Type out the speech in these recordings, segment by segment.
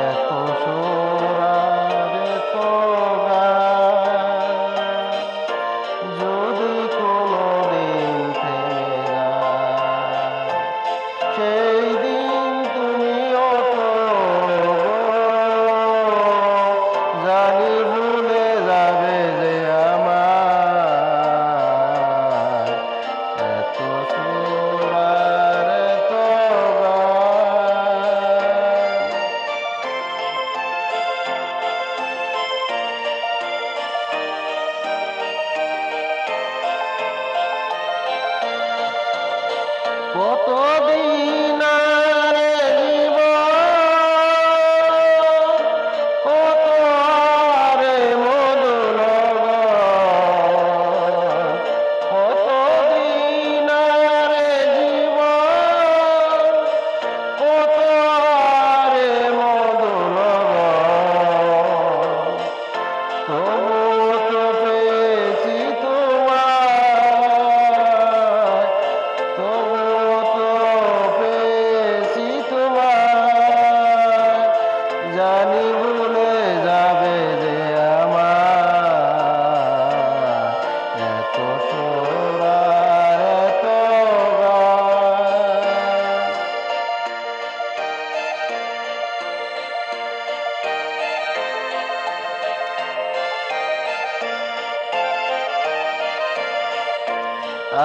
এত সুর আর এত গান, যদি কোনোদিন থেমে যায়, সেই দিন তুমিও তো জানি ভুলে যাবে যে আমার এত সুর আর এত গান। কতদিন আর জীবন, কত আরে মধু লগন, কতদিন আর জীবন, কত আরে মধু লগন, তবুও তো পেয়েছি তোমায়, তবুও তো পেয়েছি তোমায়, জানি ভুলে যাবে যে আমার এত সুর আর এত গান।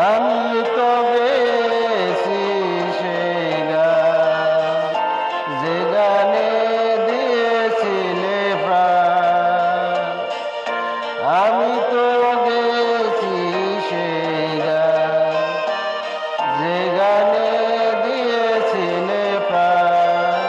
আমি তো গেছি সেই গান, যে গানে দিয়েছিলে প্রাণ। আমি তো গেছি সেই গান, যে গানে দিয়েছিলে প্রাণ।